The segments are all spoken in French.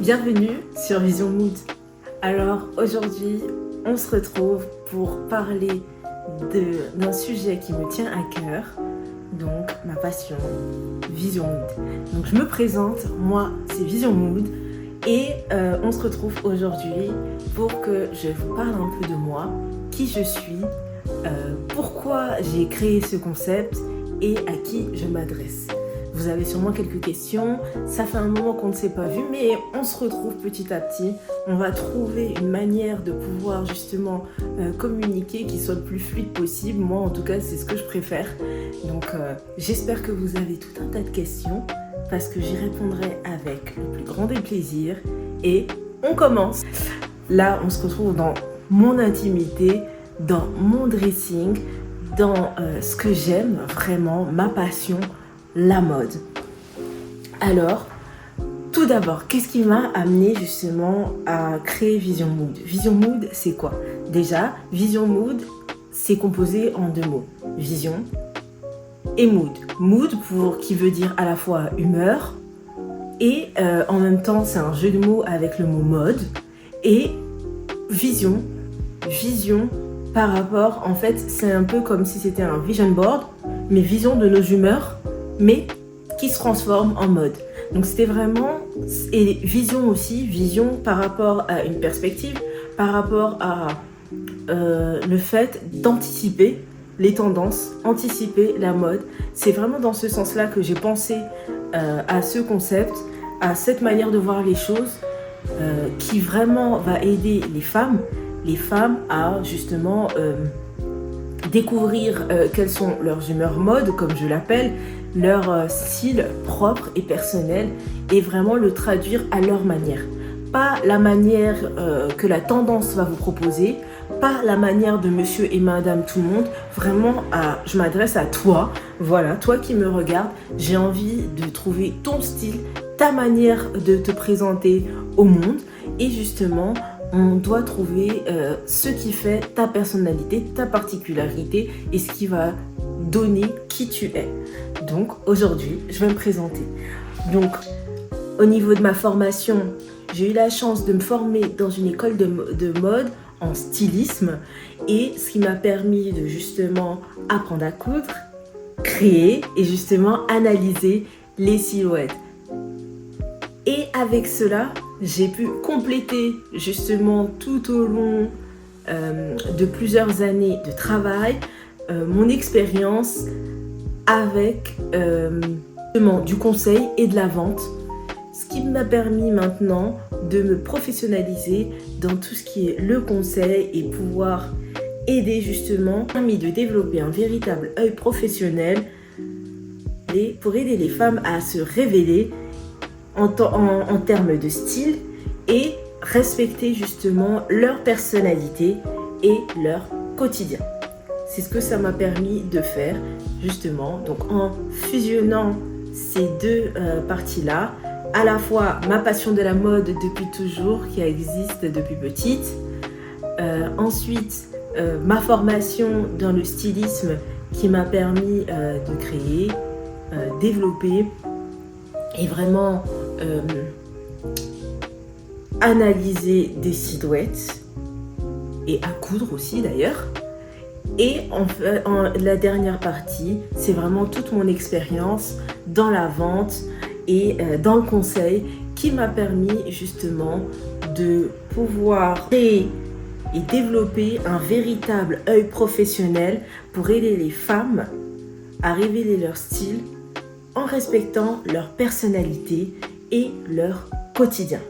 Bienvenue sur Vision Mood. Alors aujourd'hui, on se retrouve pour parler d'un sujet qui me tient à cœur, donc ma passion, Vision Mood. Donc je me présente, moi c'est Vision Mood et on se retrouve aujourd'hui pour que je vous parle un peu de moi, qui je suis, pourquoi j'ai créé ce concept et à qui je m'adresse. Vous avez sûrement quelques questions, ça fait un moment qu'on ne s'est pas vu, mais on se retrouve petit à petit. On va trouver une manière de pouvoir justement communiquer qui soit le plus fluide possible. Moi en tout cas c'est ce que je préfère. Donc j'espère que vous avez tout un tas de questions parce que j'y répondrai avec le plus grand des plaisirs. Et on commence. Là on se retrouve dans mon intimité, dans mon dressing, dans ce que j'aime vraiment, ma passion, la mode. Alors, tout d'abord, qu'est-ce qui m'a amené justement à créer Vision Mood? Vision Mood, c'est quoi? Déjà, Vision Mood, c'est composé en deux mots. Vision et Mood. Mood qui veut dire à la fois humeur et en même temps, c'est un jeu de mots avec le mot mode. Et vision par rapport, en fait, c'est un peu comme si c'était un vision board, mais vision de nos humeurs, mais qui se transforme en mode. Donc c'était vraiment, et vision aussi, vision par rapport à une perspective, par rapport à le fait d'anticiper les tendances, anticiper la mode. C'est vraiment dans ce sens-là que j'ai pensé à ce concept, à cette manière de voir les choses qui vraiment va aider les femmes à justement découvrir quelles sont leurs humeurs mode, comme je l'appelle, leur style propre et personnel, et vraiment le traduire à leur manière. Pas la manière que la tendance va vous proposer, pas la manière de monsieur et madame tout le monde, vraiment je m'adresse à toi, voilà, toi qui me regardes, j'ai envie de trouver ton style, ta manière de te présenter au monde, et justement, on doit trouver ce qui fait ta personnalité, ta particularité et ce qui va donner qui tu es. Donc aujourd'hui, je vais me présenter. Donc au niveau de ma formation, j'ai eu la chance de me former dans une école de mode en stylisme et ce qui m'a permis de justement apprendre à coudre, créer et justement analyser les silhouettes. Et avec cela, j'ai pu compléter justement tout au long de plusieurs années de travail mon expérience avec du conseil et de la vente, ce qui m'a permis maintenant de me professionnaliser dans tout ce qui est le conseil et pouvoir aider justement, permis de développer un véritable œil professionnel pour aider les femmes à se révéler en termes de style et respecter justement leur personnalité et leur quotidien. C'est ce que ça m'a permis de faire justement, donc en fusionnant ces deux parties-là, à la fois ma passion de la mode depuis toujours, qui existe depuis petite, ensuite ma formation dans le stylisme qui m'a permis de créer, développer et vraiment analyser des silhouettes et à coudre aussi d'ailleurs. Et la dernière partie, c'est vraiment toute mon expérience dans la vente et dans le conseil qui m'a permis justement de pouvoir créer et développer un véritable œil professionnel pour aider les femmes à révéler leur style en respectant leur personnalité et leur quotidien.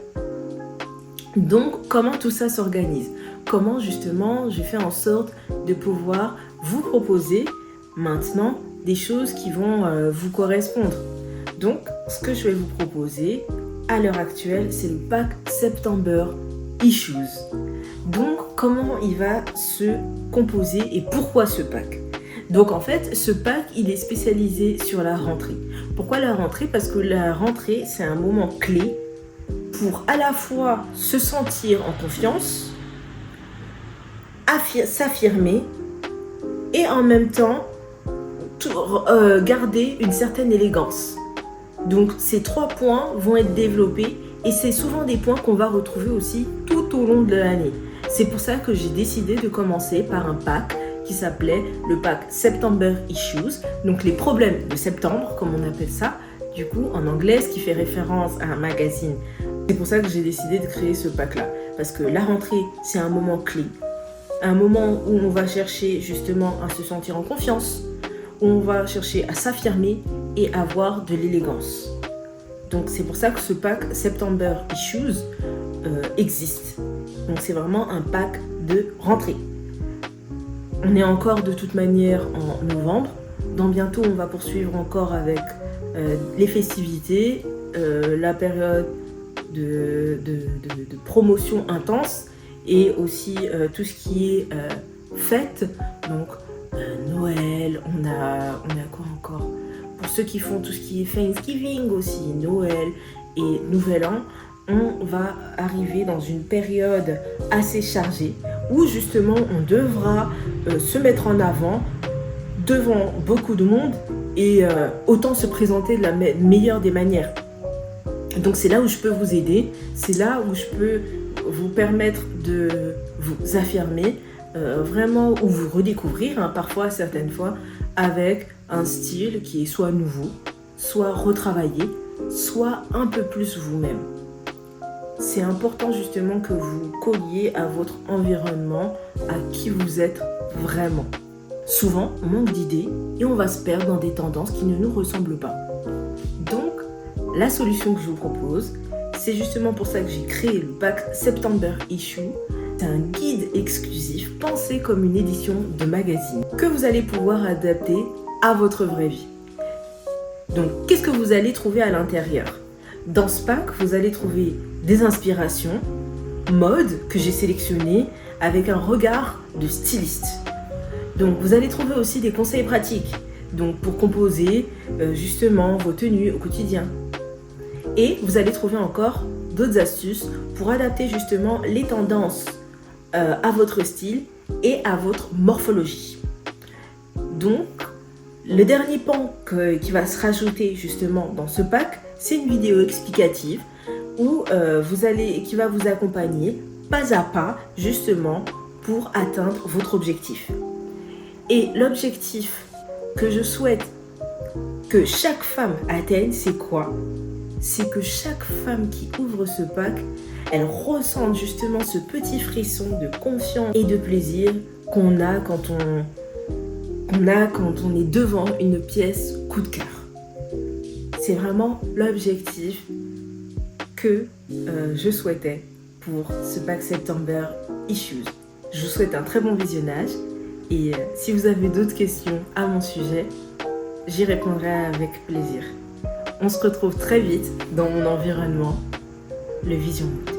Donc, comment tout ça s'organise? Comment justement je fais en sorte de pouvoir vous proposer maintenant des choses qui vont vous correspondre? Donc, ce que je vais vous proposer à l'heure actuelle, c'est le pack September Issues. Donc, comment il va se composer et pourquoi ce pack? Donc en fait, ce pack, il est spécialisé sur la rentrée. Pourquoi la rentrée? Parce que la rentrée, c'est un moment clé pour à la fois se sentir en confiance, s'affirmer et en même temps garder une certaine élégance. Donc ces 3 points vont être développés Et c'est souvent des points qu'on va retrouver aussi tout au long de l'année. C'est pour ça que j'ai décidé de commencer par un pack qui s'appelait le pack September Issues, donc les problèmes de septembre, comme on appelle ça, du coup en anglais, ce qui fait référence à un magazine. C'est pour ça que j'ai décidé de créer ce pack-là, parce que la rentrée, c'est un moment clé, un moment où on va chercher justement à se sentir en confiance, où on va chercher à s'affirmer et avoir de l'élégance. Donc c'est pour ça que ce pack September Issues existe. Donc c'est vraiment un pack de rentrée. On est encore de toute manière en novembre. Dans bientôt, on va poursuivre encore avec les festivités, la période de promotion intense et aussi tout ce qui est fête. Donc Noël, on a quoi encore? Pour ceux qui font tout ce qui est Thanksgiving aussi, Noël et Nouvel An, on va arriver dans une période assez chargée où justement on devra se mettre en avant devant beaucoup de monde et autant se présenter de la meilleure des manières. Donc c'est là où je peux vous aider, c'est là où je peux vous permettre de vous affirmer, vraiment, ou vous redécouvrir, hein, parfois, certaines fois, avec un style qui est soit nouveau, soit retravaillé, soit un peu plus vous-même. C'est important justement que vous colliez à votre environnement, à qui vous êtes vraiment. Souvent, on manque d'idées et on va se perdre dans des tendances qui ne nous ressemblent pas. Donc, la solution que je vous propose, c'est justement pour ça que j'ai créé le pack September Issue. C'est un guide exclusif pensé comme une édition de magazine que vous allez pouvoir adapter à votre vraie vie. Donc, qu'est-ce que vous allez trouver à l'intérieur? Dans ce pack, vous allez trouver des inspirations, mode que j'ai sélectionné avec un regard de styliste. Donc, vous allez trouver aussi des conseils pratiques, donc pour composer justement vos tenues au quotidien. Et vous allez trouver encore d'autres astuces pour adapter justement les tendances à votre style et à votre morphologie. Donc, le dernier pan qui va se rajouter justement dans ce pack, c'est une vidéo explicative où qui va vous accompagner pas à pas justement pour atteindre votre objectif. Et l'objectif que je souhaite que chaque femme atteigne, c'est quoi? C'est que chaque femme qui ouvre ce pack, elle ressente justement ce petit frisson de confiance et de plaisir qu'on a quand on est devant une pièce coup de cœur. C'est vraiment l'objectif que je souhaitais pour ce pack September Issues. Je vous souhaite un très bon visionnage et si vous avez d'autres questions à mon sujet, j'y répondrai avec plaisir. On se retrouve très vite dans mon environnement, le Vision Mood.